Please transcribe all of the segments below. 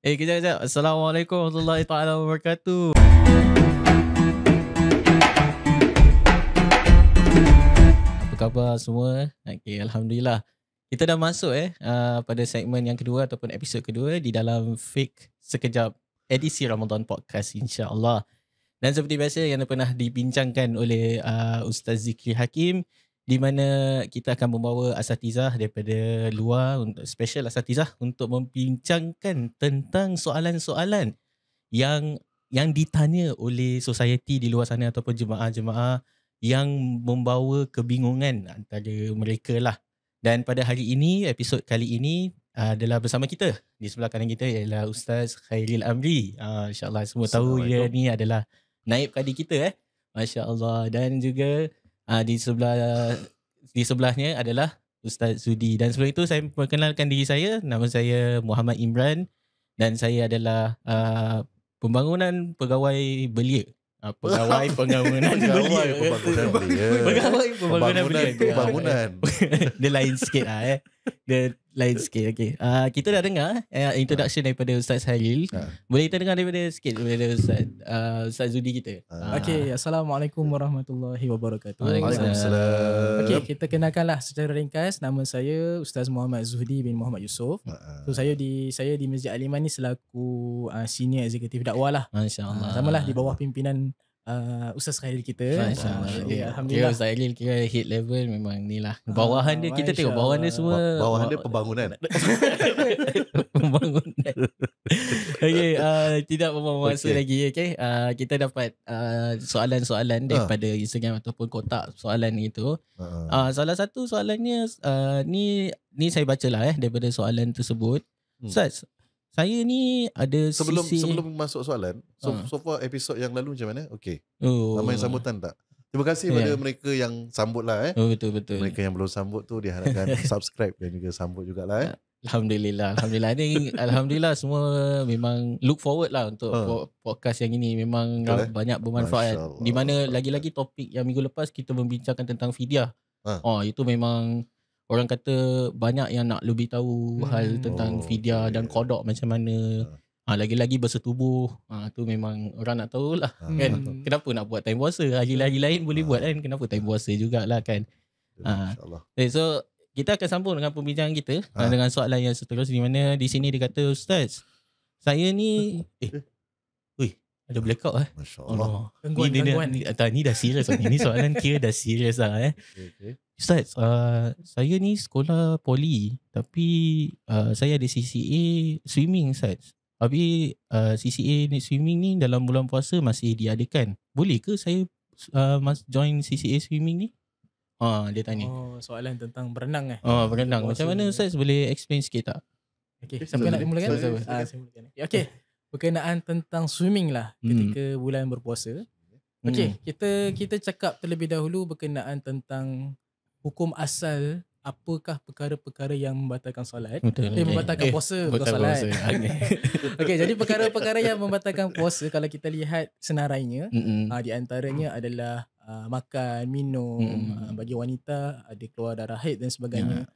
Kejap. Assalamualaikum warahmatullahi taala wabarakatuh. Apa khabar semua? Okey, alhamdulillah. Kita dah masuk pada segmen yang kedua ataupun episod kedua di dalam Fake Sekejap edisi Ramadan Podcast, insya-Allah. Dan seperti biasa yang pernah dibincangkan oleh Ustaz Zikri Hakim, di mana kita akan membawa asatizah daripada luar, untuk special asatizah untuk membincangkan tentang soalan-soalan yang ditanya oleh society di luar sana ataupun jemaah-jemaah yang membawa kebingungan antara mereka lah. Dan pada hari ini, episod kali ini adalah bersama kita. Di sebelah kanan kita ialah Ustaz Khairil Amri. InsyaAllah semua tahu dia ni adalah naib kadi kita Masya Allah. Dan juga di sebelahnya adalah Ustaz Zudi. Dan sebelum itu saya perkenalkan diri saya. Nama saya Muhammad Imran dan saya adalah pembangunan pegawai belia. Pegawai pembangunan belia. Pegawai pembangunan belia. Pembangunan. Dia lain sikit Dia lain sikit. Okey. Kita dah dengar introduction daripada Ustaz Khairil. Boleh kita dengar daripada sikit daripada Ustaz Zudi kita. Okey, Assalamualaikum warahmatullahi wabarakatuh. Waalaikumsalam. Okey, kita kenalkanlah secara ringkas. Nama saya Ustaz Muhammad Zuhdi bin Muhammad Yusof. So saya di Masjid Al-Iman ni selaku senior eksekutif dakwah lah. Masya-Allah. Samalah di bawah pimpinan Ustaz Khairil kita. Masya-Allah. Alhamdulillah. Ustaz Khairil kira head level memang ni lah. Bawahan dia kita tengok bawahan dia semua. Bawahan dia pembangunan. Pembangunan. Okey, tidak membuang masa lagi. Okey, kita dapat soalan-soalan daripada Instagram ataupun kotak soalan itu. Salah satu soalannya ni saya bacalah daripada soalan tersebut. Ustaz, saya ni ada sebelum masuk soalan, so far episod yang lalu macam mana? Okey. Ramai sambutan tak? Terima kasih pada mereka yang sambut lah Betul. Mereka yang belum sambut tu diharapkan subscribe dan juga sambut jugalah Alhamdulillah ni alhamdulillah semua memang look forward lah untuk podcast yang ini. Memang banyak bermanfaat. Di mana lagi-lagi topik yang minggu lepas kita membincangkan tentang fidyah. Itu memang orang kata banyak yang nak lebih tahu hal tentang fidyah dan qada macam mana. Lagi-lagi bersetubuh. Tu memang orang nak tahu lah kan. Kenapa nak buat time puasa? Hari-hari lain boleh buat kan. Kenapa time puasa jugalah kan. InsyaAllah. So kita akan sambung dengan pembincangan kita dengan soalan yang seterusnya, di mana di sini dia kata, Ustaz, saya ni ada blackout Masya-Allah. Gangguan. Ni dah serius ni soalan kira dah serius lah Okay. Ustaz, saya ni sekolah poli tapi saya ada CCA swimming Ustaz. Tapi CCA ni swimming ni dalam bulan puasa masih diadakan. Boleh ke saya join CCA swimming ni? Dia tanya. Soalan tentang berenang berenang. Macam mana Ustaz, boleh explain sikit tak? Okey, siapa nak mulakan? Saya mulakan. Okey, berkenaan tentang swimming lah ketika bulan berpuasa. Okey, kita cakap terlebih dahulu berkenaan tentang hukum asal, apakah perkara-perkara yang membatalkan solat. Membatalkan puasa, bukan solat. Okey, jadi perkara-perkara yang membatalkan puasa kalau kita lihat senarainya, di antaranya adalah makan, minum, bagi wanita ada keluar darah haid dan sebagainya.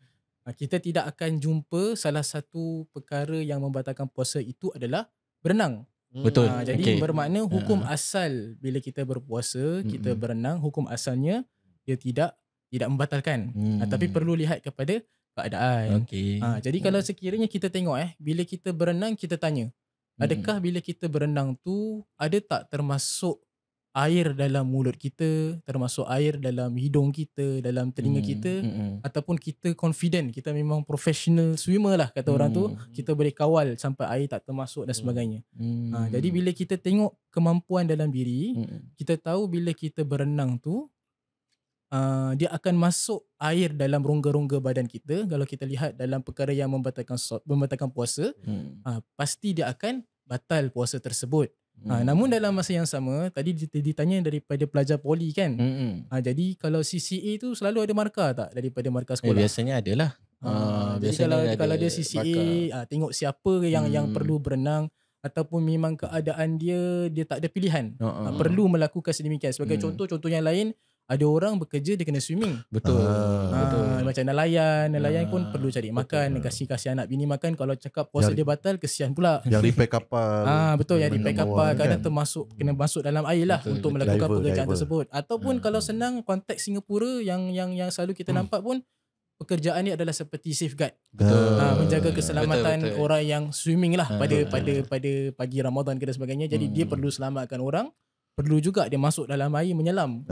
Kita tidak akan jumpa salah satu perkara yang membatalkan puasa itu adalah berenang. Betul. Jadi bermakna hukum asal bila kita berpuasa, kita berenang, hukum asalnya dia tidak membatalkan. Tapi perlu lihat kepada keadaan. Jadi kalau sekiranya kita tengok bila kita berenang, kita tanya, adakah bila kita berenang tu ada tak termasuk air dalam mulut kita, termasuk air dalam hidung kita, dalam telinga kita, ataupun kita confident, kita memang professional swimmer lah kata orang tu, kita boleh kawal sampai air tak termasuk dan sebagainya. Jadi bila kita tengok kemampuan dalam diri, kita tahu bila kita berenang tu dia akan masuk air dalam rongga-rongga badan kita. Kalau kita lihat dalam perkara yang membatalkan puasa, pasti dia akan batal puasa tersebut. Namun dalam masa yang sama, tadi ditanya daripada pelajar poli kan. Jadi kalau CCA tu selalu ada markah tak daripada markah sekolah? Biasanya ada lah. Jadi kalau dia CCA, tengok siapa yang perlu berenang, ataupun memang keadaan dia tak ada pilihan, perlu melakukan sedemikian. Sebagai contoh yang lain, ada orang bekerja dia kena swimming. Betul. Macam nelayan pun perlu cari makan, kasih anak bini makan. Kalau cakap puasa dia batal, kesian pula. Yang repair kapal. Betul, yang repair kapal kadang kena masuk dalam air lah untuk melakukan pekerjaan tersebut. Ataupun kalau senang konteks Singapura yang selalu kita nampak pun, pekerjaan ni adalah seperti safeguard. Menjaga keselamatan orang yang swimming lah pada pagi Ramadan dan sebagainya. Jadi dia perlu selamatkan orang, perlu juga dia masuk dalam air menyelam.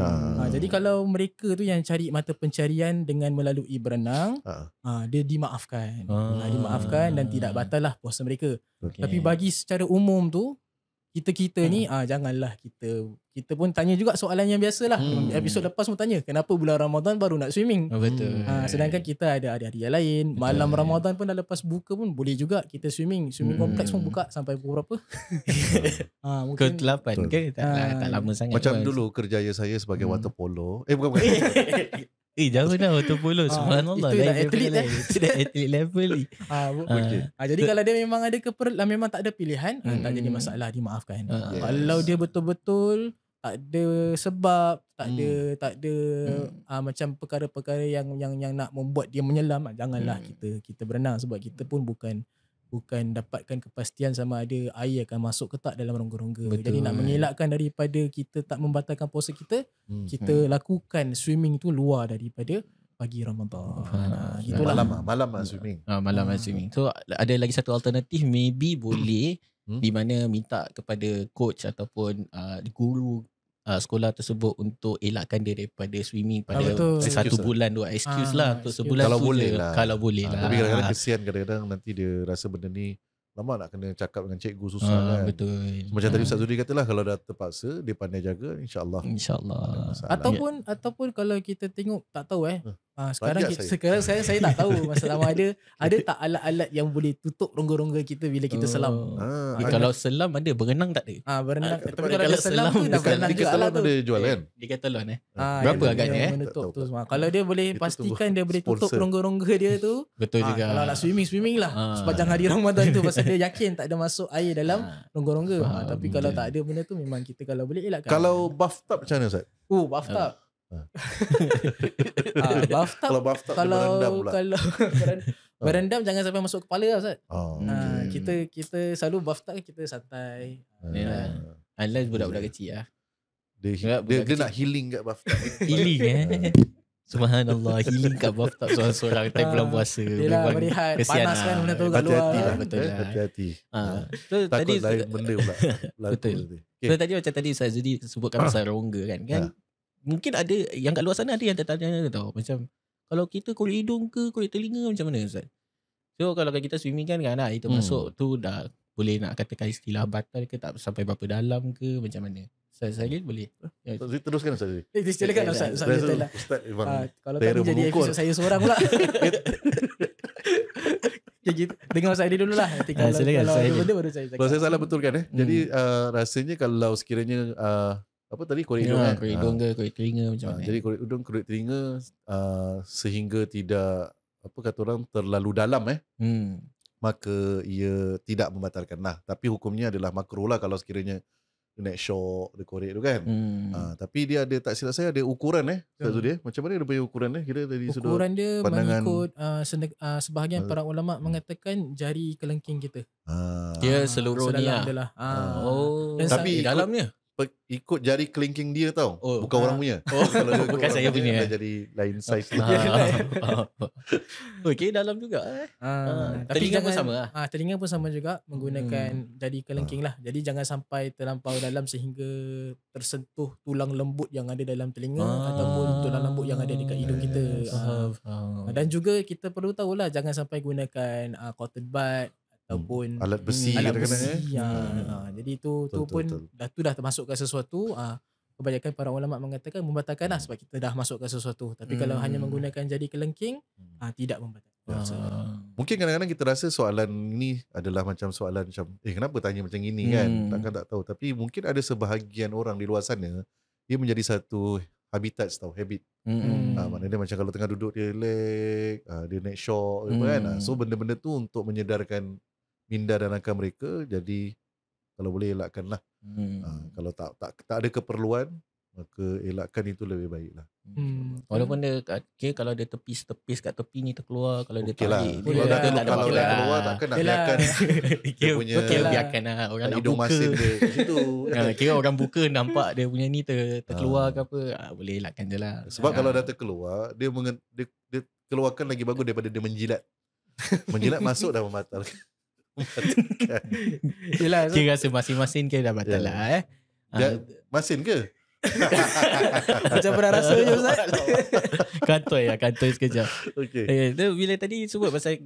Jadi kalau mereka tu yang cari mata pencarian dengan melalui berenang, dia dimaafkan. Dimaafkan dan tidak batal lah puasa mereka. Tapi bagi secara umum tu, kita ni janganlah kita pun tanya juga soalan yang biasalah. Episod lepas pun tanya, kenapa bulan Ramadan baru nak swimming? Betul. Sedangkan kita ada hari-hari yang lain. Malam Ramadan pun dah lepas buka pun boleh juga kita swimming. Swimming kompleks pun buka sampai pukul berapa? Mungkin 8 ke? Tak lama sangat. Macam dulu kerjaya saya sebagai water polo. Bukan. Jauh dah water polo. Subhanallah. Itu dah atlet dah. Itu dah atlet level ni. Jadi kalau dia memang ada memang tak ada pilihan, tak jadi masalah, dimaafkan. Kalau dia betul-betul tak ada sebab, tak ada macam perkara-perkara yang nak membuat dia menyelam, janganlah kita berenang, sebab kita pun bukan dapatkan kepastian sama ada air akan masuk ke tak dalam rongga-rongga. Jadi nak mengelakkan daripada kita tak membatalkan puasa kita, kita lakukan swimming tu luar daripada pagi Ramadan. Malam swimming. Malam swimming. So ada lagi satu alternatif, maybe boleh di mana minta kepada coach ataupun guru sekolah tersebut untuk elakkan dia daripada swimming pada satu bulan, 2 excuse lah untuk sebulan kalau tu boleh je. lah. Kalau boleh lah. Tapi kadang-kadang kesian, kadang-kadang nanti dia rasa benda ni lama nak kena cakap dengan cikgu, susah kan. Betul. Macam tadi Ustaz Zudi katalah, kalau dah terpaksa dia pandai jaga, InsyaAllah. Ataupun kalau kita tengok, tak tahu sekarang saya tak tahu masalah ada tak alat-alat yang boleh tutup rongga-rongga kita bila kita selam. Kalau selam ada, berenang tak ada. Berenang. Tapi kalau dia selam tu dah berenang juga alat tu. Ada jual kan? Decathlon berapa agaknya menutup tu semua. Kalau dia boleh pastikan dia boleh tutup rongga-rongga dia tu. Betul juga. Kalau nak swimming lah sepanjang hari Ramadan tu, pasal dia yakin tak ada masuk air dalam rongga-rongga. Tapi kalau tak ada benda tu, memang kita kalau boleh elakkan. Kalau bathtub macam mana Ustaz? Bathtub. Kalau bathtub berendam pula. Kalau berendam jangan sampai masuk kepala lah Ustaz. Kita selalu bathtub kita santai. Unless budak-budak kecil lah. Dia nak healing kat bathtub. Healing Subhanallah, healing kat bathtub seorang-seorang time bulan puasa. Memang berehat, panas kan benda tu kat luar. Hati-hati. Tadi lain benda pula. Betul. So tadi macam tadi Ustaz Zudi sebutkan pasal rongga kan. Mungkin ada yang kat luar sana ada yang tertanya tau, macam kalau kita kulit hidung ke kulit telinga macam mana Ustaz? So kalau kita swimming kan itu masuk tu dah boleh nak katakan istilah batal ke, tak sampai berapa dalam ke, macam mana? Ustaz Salil boleh? Teruskan Ustaz Zudi. Silakan Ustaz Salil. Kalau tadi jadi episod saya seorang pula. Dengar Ustaz Salil dulu lah. Kalau ada benda baru saya cakap. Kalau saya salah betul kan Jadi rasanya kalau sekiranya apa tadi, kulit hidung kulit hidung ke kulit telinga macam mana? Jadi kulit hidung, kulit telinga sehingga tidak, apa kata orang, terlalu dalam maka ia tidak membatalkan lah. Tapi hukumnya adalah makruh lah kalau sekiranya naik shock, dia korek tu kan. Tapi dia ada, tak silap saya ada ukuran macam mana dia punya ukuran Kira dari sudut ukuran dia pandangan, mengikut sebahagian para ulama mengatakan jari kelengking kita. Dia seluruh ni lah. Tapi dalamnya ikut jari kelingking dia tau, bukan orang punya. Kalau bukan saya punya dah jadi lain saiz. Okey, dalam juga tapi telinga pun sama lah. Telinga pun sama juga menggunakan jari kelengking lah. Jadi jangan sampai terlampau dalam sehingga tersentuh tulang lembut yang ada dalam telinga ataupun tulang lembut yang ada dekat hidung kita. Dan juga kita perlu tahulah, jangan sampai gunakan cotton bud ataupun alat besi. Jadi itu pun dah termasuk ke sesuatu. Kebanyakan para ulama mengatakan membatalkan lah, sebab kita dah masuk ke sesuatu. Tapi kalau hanya menggunakan jari kelengking, tidak membatalkan. Mungkin kadang-kadang kita rasa soalan ni adalah macam soalan macam kenapa tanya macam ini kan, takkan tak tahu. Tapi mungkin ada sebahagian orang di luar sana, dia menjadi satu habitat habit. Maknanya macam kalau tengah duduk dia relax, dia naik shock kan. So benda-benda tu untuk menyedarkan minda dan akal mereka. Jadi kalau boleh elakkanlah. Kalau tak ada keperluan, maka elakkan itu lebih baik lah. Walaupun dia kalau dia tepis kat tepi ni terkeluar, kalau dia Okey lah. Boleh Kalau lah. dia tak ada kalau apa-apa dia lah. keluar takkan nak Yelah. biarkan dia punya biarkan lah orang nak hidung buka. masin dia kat situ. Kira orang buka nampak dia punya ni terkeluar ke apa, boleh elakkan je lah. Sebab kalau dah terkeluar, dia keluarkan lagi bagus daripada dia menjilat. Menjilat masuk dah membatalkan. Yelah, so, Kira rasa masing-masing ke dah batal lah Dia masin ke? macam pernah rasa je Ustaz. Kantoi sekejap. Okey. Dia bila tadi sebut pasal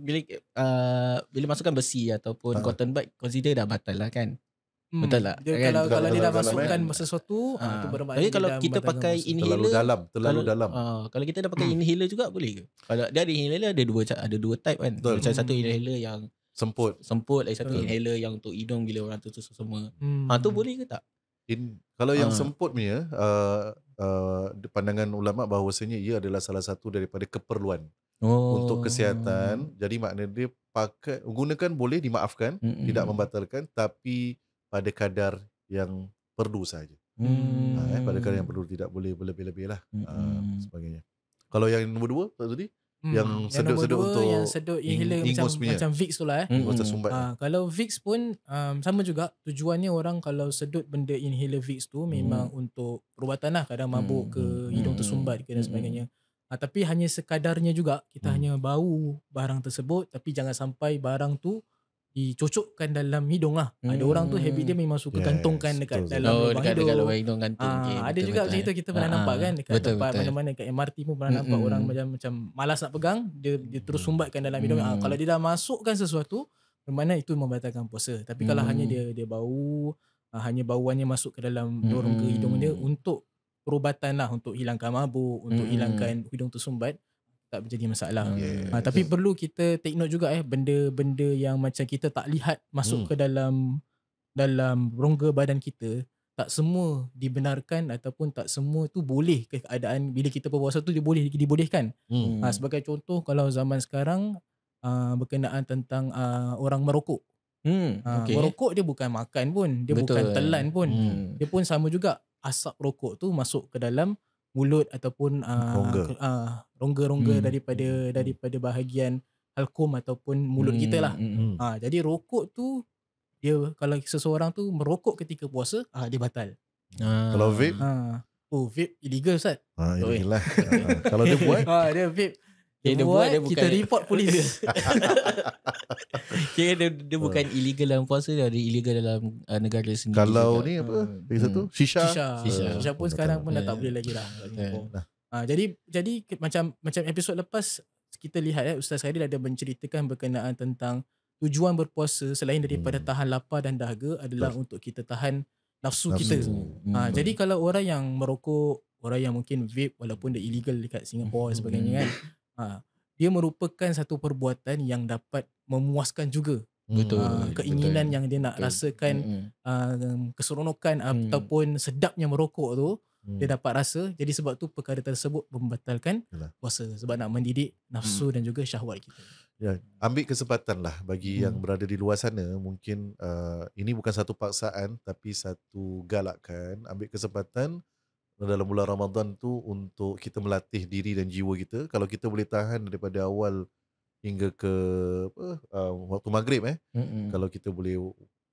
bila masukkan besi ataupun cotton bud, consider dah batal lah kan. Betul tak? Dia, Kan? kalau dia dah Kalau masukkan dalam, sesuatu, tu bermakna tapi kalau dia dah kita membatalkan pakai puasa. inhaler, Terlalu dalam. Kalau kita dah pakai inhaler juga boleh ke? Kalau dia ada inhaler ada dua type kan. Betul. Macam satu inhaler yang Semput. lagi satu inhaler yang untuk hidung bila orang tu semua. Tu boleh ke tak? Kalau yang semput punya, pandangan ulama bahawasanya ia adalah salah satu daripada keperluan untuk kesihatan. Jadi makna dia gunakan boleh dimaafkan, tidak membatalkan, tapi pada kadar yang perlu saja. Pada kadar yang perlu, tidak boleh berlebih-lebih lah. Sebagainya. Kalau yang nombor 2 Pak Zudi, yang sedut-sedut untuk yang sedut inhaler ingus punya. macam Vicks tu lah Ingus tersumbat. Kalau Vicks pun sama juga, tujuannya orang kalau sedut benda inhaler Vicks tu memang untuk perubatan lah, kadang mabuk ke, hidung tersumbat ke dan sebagainya. Tapi hanya sekadarnya juga, kita hanya bau barang tersebut, tapi jangan sampai barang tu dicocokkan dalam hidung lah. Ada orang tu habit dia memang suka gantungkan dekat betul. dalam lubang dekat hidung. lubang hidung gantung. Ada juga macam itu, kita pernah nampak kan dekat tempat betul. mana-mana, kat MRT pun pernah nampak orang macam malas nak pegang, dia terus sumbatkan dalam hidung. Kalau dia dah masukkan sesuatu, bermakna itu membatalkan puasa. Tapi kalau hanya dia bau, hanya bauannya masuk ke dalam rongga hidung dia untuk perubatan lah, untuk hilangkan mabuk, untuk hilangkan hidung tersumbat, tak menjadi masalah. Tapi perlu kita take note juga benda-benda yang macam kita tak lihat masuk ke dalam rongga badan kita, tak semua dibenarkan ataupun tak semua tu boleh keadaan bila kita berpuasa tu dibolehkan. Sebagai contoh, kalau zaman sekarang berkenaan tentang orang merokok. Merokok dia bukan makan pun, dia bukan telan pun. Dia pun sama juga, asap rokok tu masuk ke dalam mulut ataupun rongga-rongga daripada bahagian halkum ataupun mulut kita lah. Jadi rokok tu, dia kalau seseorang tu merokok ketika puasa, dia batal. Kalau vape? Vape illegal Ustaz. Illegal lah. Kalau dia buat? Dia vape. Dia buat, dia kita bukan report polis. Kira dia bukan illegal dalam puasa, dia ada illegal dalam negara sendiri. Kalau juga. ni apa? Lagi satu? Shisha Pun sekarang pun dah tak boleh lagi lah. Jadi macam episod lepas kita lihat Ustaz Khairil ada menceritakan berkenaan tentang tujuan berpuasa selain daripada tahan lapar dan dahaga adalah untuk kita tahan nafsu kita. Jadi kalau orang yang merokok, orang yang mungkin vape walaupun dia illegal dekat Singapura dan sebagainya kan, dia merupakan satu perbuatan yang dapat memuaskan juga. Keinginan yang dia nak rasakan, keseronokan ataupun sedapnya merokok tu, dia dapat rasa. Jadi sebab tu perkara tersebut membatalkan puasa, sebab nak mendidik nafsu dan juga syahwat kita. Ambil kesempatan lah bagi yang berada di luar sana. Mungkin ini bukan satu paksaan, tapi satu galakan. Ambil kesempatan dalam bulan Ramadan tu untuk kita melatih diri dan jiwa kita. Kalau kita boleh tahan daripada awal hingga ke waktu maghrib, kalau kita boleh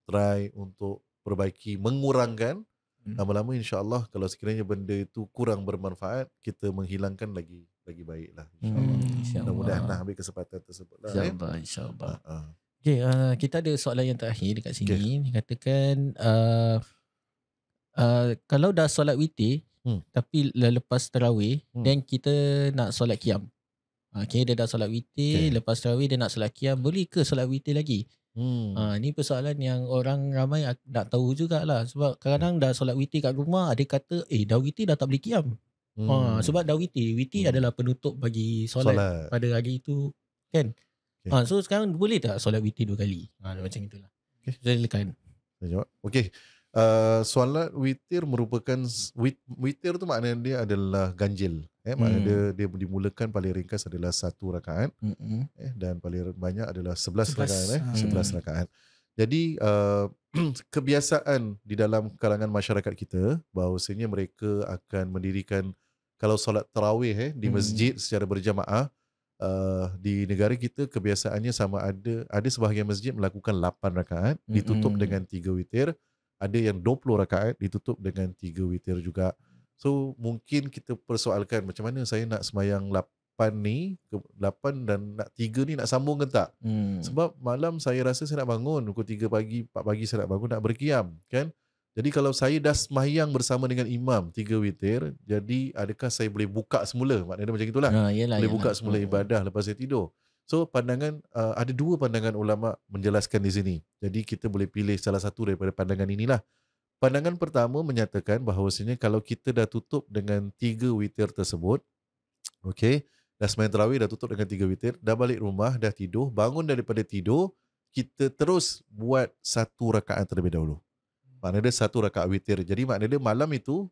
try untuk perbaiki, mengurangkan, lama-lama insya-Allah kalau sekiranya benda itu kurang bermanfaat, kita menghilangkan lagi baik lah, insya-Allah. Mudah-mudahan lah ambil kesempatan tersebut lah. InsyaAllah. Okay, kita ada soalan yang terakhir dekat sini. Dia katakan kalau dah solat witir tapi lepas tarawih, dan kita nak solat qiyam. Dia dah solat witir, lepas tarawih dia nak solat qiyam, boleh ke solat witir lagi? Ni persoalan yang orang ramai nak tahu jugalah. Sebab kadang-kadang dah solat witir kat rumah, ada kata dah witir dah tak boleh qiyam. Sebab dah witir adalah penutup bagi solat pada hari itu kan. So sekarang boleh tak solat witir 2 kali? Macam itulah. Silakan. Okey. Solat witir merupakan, witir tu maknanya dia adalah ganjil. Maknanya dia dimulakan paling ringkas adalah 1 rakaat, dan paling banyak adalah 11 rakaat. 11 rakaat. Jadi kebiasaan di dalam kalangan masyarakat kita bahawasanya mereka akan mendirikan kalau solat tarawih di masjid secara berjamaah. Di negara kita kebiasaannya sama ada sebahagian masjid melakukan 8 rakaat ditutup dengan 3 witir, ada yang 20 rakaat ditutup dengan 3 witir juga. So mungkin kita persoalkan macam mana saya nak semayang 8 ni, 8 dan nak 3 ni nak sambung ke tak? Sebab malam saya rasa saya nak bangun pukul 3 pagi, 4 pagi saya nak bangun nak berqiyam kan. Jadi kalau saya dah semayang bersama dengan imam 3 witir, jadi adakah saya boleh buka semula? Maknanya macam itulah. Boleh buka semula ibadah lepas saya tidur. So pandangan ada 2 pandangan ulama menjelaskan di sini. Jadi kita boleh pilih salah satu daripada pandangan inilah. Pandangan pertama menyatakan bahawasanya kalau kita dah tutup dengan 3 witir tersebut, okey, dah semayang tarawih, dah tutup dengan 3 witir, dah balik rumah, dah tidur, bangun daripada tidur, kita terus buat 1 rakaat terlebih dahulu. Maknanya dia 1 rakaat witir. Jadi maknanya dia malam itu,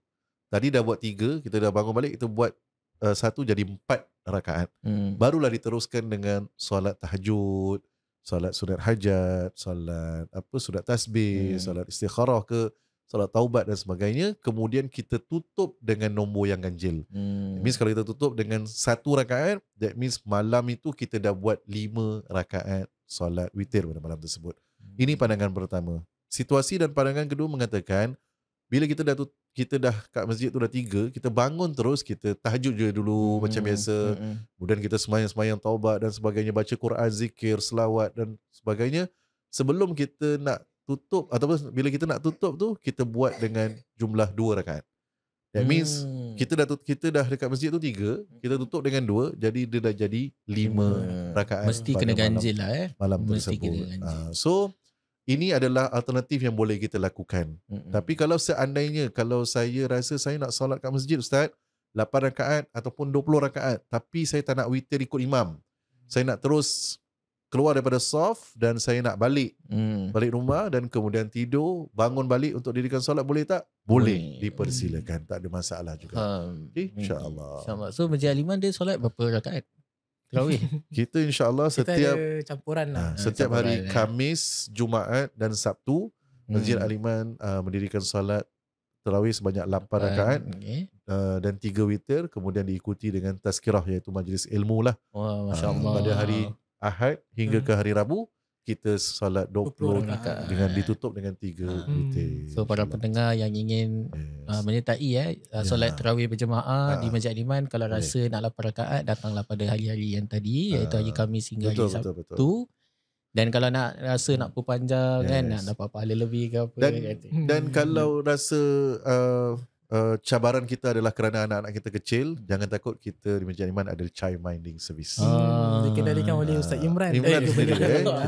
tadi dah buat 3, kita dah bangun balik, kita buat 1 jadi 4 rakaat. Barulah diteruskan dengan solat tahajud, solat sunat hajat, solat sunat tasbih, solat istikharah ke, solat taubat dan sebagainya. Kemudian kita tutup dengan nombor yang ganjil. That means kalau kita tutup dengan 1 rakaat, that means malam itu kita dah buat 5 rakaat solat witir pada malam tersebut. Ini pandangan pertama. Situasi dan pandangan kedua mengatakan bila kita dah kat masjid tu dah 3, kita bangun terus, kita tahajud je dulu macam biasa. Kemudian kita semayang taubat dan sebagainya, baca Quran, zikir, selawat dan sebagainya. Sebelum kita nak tutup ataupun bila kita nak tutup tu, kita buat dengan jumlah 2 rakaat. That means kita dah dekat masjid tu 3, kita tutup dengan 2, jadi dia dah jadi 5 rakaat. Mesti kena ganjil lah malam tersebut. So ini adalah alternatif yang boleh kita lakukan. Tapi kalau seandainya, kalau saya rasa saya nak solat kat masjid Ustaz, 8 rakaat ataupun 20 rakaat, tapi saya tak nak witir ikut imam. Saya nak terus keluar daripada saf dan saya nak balik rumah dan kemudian tidur, bangun balik untuk dirikan solat, boleh tak? Boleh. Dipersilakan. Tak ada masalah juga. Okay? InsyaAllah. So Masjid Al-Iman dia solat berapa rakaat? Kita insyaAllah setiap campuran lah. Setiap hari Khamis, Jumaat dan Sabtu, Masjid Al-Iman mendirikan solat tarawih sebanyak 8 rakaat dan 3 witir, kemudian diikuti dengan tazkirah iaitu majlis ilmu lah. Masya-Allah. Pada hari Ahad hingga ke hari Rabu kita solat 20 rakaat dengan ditutup dengan 3 witir. So para pendengar yang ingin menyertai solat tarawih berjemaah di Masjid Al-Iman, kalau rasa nak 8 rakaat, datanglah pada hari-hari yang tadi, iaitu hari Khamis hingga hari Sabtu. Dan kalau nak rasa nak perpanjang kan, nak dapat pahala lebih ke apa, dan kalau rasa cabaran kita adalah kerana anak-anak kita kecil, jangan takut, kita di Masjid Al-Iman ada child minding service. Dikendalikan oleh Ustaz Imran. Kita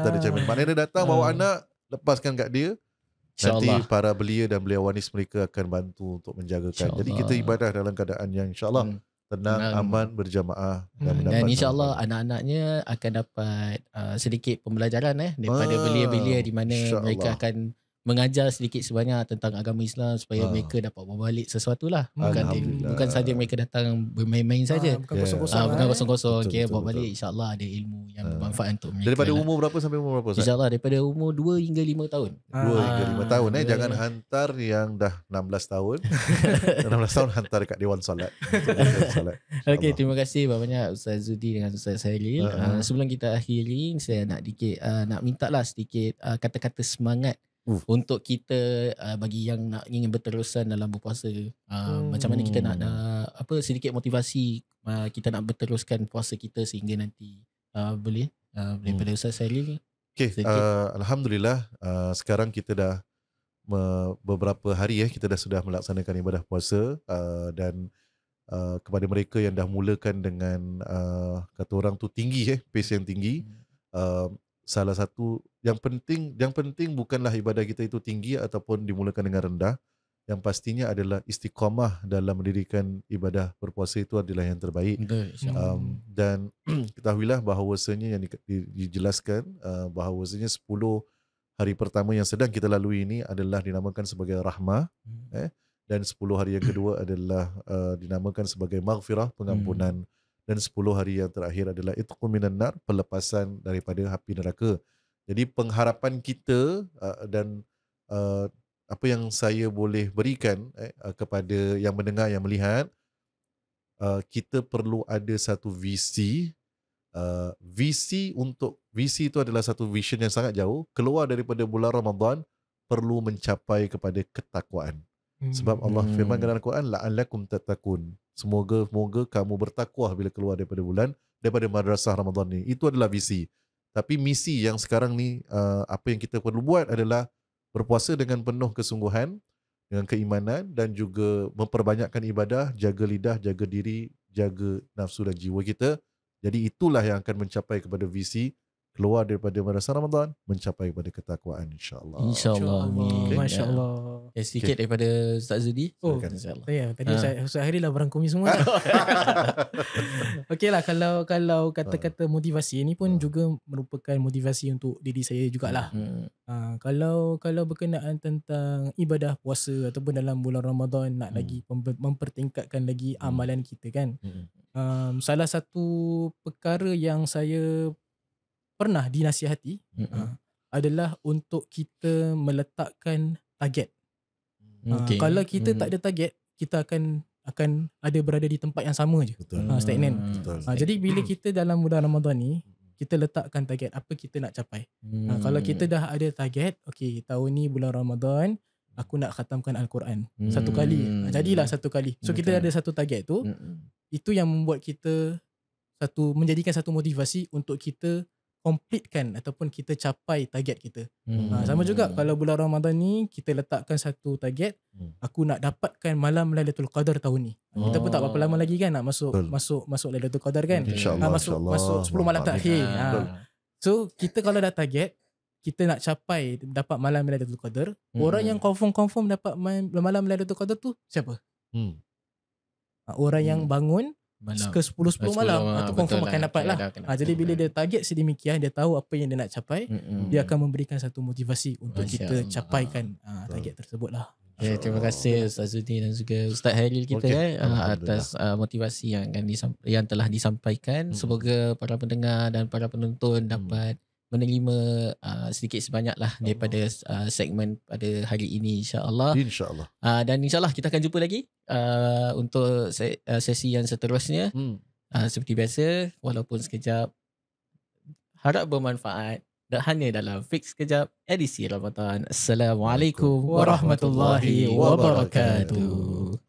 ada child minding. Maknanya dia datang bawa anak, lepaskan kat dia. Nanti para belia dan beliawanis mereka akan bantu untuk menjagakan. Jadi kita ibadah dalam keadaan yang insyaAllah tenang, aman, berjamaah dan insyaAllah anak-anaknya akan dapat sedikit pembelajaran daripada belia-belia di mana mereka akan mengajar sedikit sebanyak tentang agama Islam supaya mereka dapat bawa balik sesuatu lah. Bukan saja mereka datang bermain-main saja. Bukan kosong-kosong. Bukan kosong-kosong. Bawa balik insyaAllah ada ilmu yang bermanfaat untuk mereka. Daripada umur berapa sampai umur berapa? InsyaAllah daripada umur 2 hingga 5 tahun. 2 hingga 5 tahun. Jangan hantar yang dah 16 tahun. 16 tahun hantar kat Dewan Solat. Okey, terima kasih banyak Ustaz Zudi dengan Ustaz Sairil. Sebelum kita akhiri, saya nak minta lah sedikit kata-kata semangat untuk kita bagi yang nak ingin berterusan dalam berpuasa. Macam mana kita nak sedikit motivasi kita nak berteruskan puasa kita sehingga nanti boleh daripada Ustaz Sairil ni. Okay, Alhamdulillah sekarang kita dah beberapa hari kita sudah melaksanakan ibadah puasa dan kepada mereka yang dah mulakan dengan kata orang tu tinggi pace yang tinggi, salah satu yang penting bukanlah ibadah kita itu tinggi ataupun dimulakan dengan rendah. Yang pastinya adalah istiqamah dalam mendirikan ibadah berpuasa itu adalah yang terbaik. Dan ketahuilah bahawasanya yang dijelaskan bahawasanya 10 hari pertama yang sedang kita lalui ini adalah dinamakan sebagai rahmah, dan 10 hari yang kedua adalah dinamakan sebagai maghfirah, pengampunan, dan 10 hari yang terakhir adalah itqun minan nar, pelepasan daripada api neraka. Jadi pengharapan kita dan apa yang saya boleh berikan kepada yang mendengar, yang melihat, kita perlu ada satu visi. Visi itu adalah satu vision yang sangat jauh. Keluar daripada bulan Ramadan perlu mencapai kepada ketakwaan. Sebab Allah firman dalam Al-Quran, la'allakum tattaqun. Semoga kamu bertakwa bila keluar daripada madrasah Ramadan ni. Itu adalah visi. Tapi misi yang sekarang ni, apa yang kita perlu buat adalah berpuasa dengan penuh kesungguhan, dengan keimanan, dan juga memperbanyakkan ibadah, jaga lidah, jaga diri, jaga nafsu dan jiwa kita. Jadi itulah yang akan mencapai kepada visi keluar daripada madrasah Ramadan, mencapai kepada ketakwaan, insya-Allah. InsyaAllah. Amin. Masya-Allah. Sedikit daripada Ustaz Zudi. InsyaAllah. Tadi Ustaz Hari lah berangkumi semua. Okey lah, kalau kata-kata motivasi ni pun juga merupakan motivasi untuk diri saya jugalah. Kalau berkenaan tentang ibadah puasa ataupun dalam bulan Ramadan nak lagi mempertingkatkan lagi amalan kita kan. Salah satu perkara yang saya pernah dinasihati adalah untuk kita meletakkan target. Kalau kita tak ada target, kita akan ada berada di tempat yang sama je. Stagnan. Jadi bila kita dalam bulan Ramadan ni, kita letakkan target apa kita nak capai. Kalau kita dah ada target, okey, tahun ni bulan Ramadan aku nak khatamkan Al-Quran satu kali. Jadilah satu kali. So kita ada satu target tu. Itu yang membuat kita menjadikan satu motivasi untuk kita completekan ataupun kita capai target kita. Sama juga kalau bulan Ramadan ni kita letakkan satu target, aku nak dapatkan malam Lailatul Qadar tahun ni. Kita pun tak berapa lama lagi kan nak masuk Lailatul Qadar kan. Masuk 10 malam terakhir. So kita kalau dah target, kita nak capai dapat malam Lailatul Qadar, orang yang confirm dapat malam Lailatul Qadar tu siapa? Orang yang bangun ke 10 malam atau confirm akan dapat lah. Jadi bila dia target sedemikian, dia tahu apa yang dia nak capai, dia akan memberikan satu motivasi untuk kita capaikan target tersebut lah. Terima kasih Ustaz Zudi dan juga Ustaz Hairil kita atas motivasi yang telah disampaikan. Semoga para pendengar dan para penonton dapat menerima sedikit sebanyak lah daripada segmen pada hari ini, insya-Allah. InsyaAllah. Dan insya-Allah kita akan jumpa lagi untuk sesi yang seterusnya. Seperti biasa, walaupun sekejap, harap bermanfaat dan hanya dalam Fix Sekejap edisi Ramadan. Assalamualaikum warahmatullahi wabarakatuh.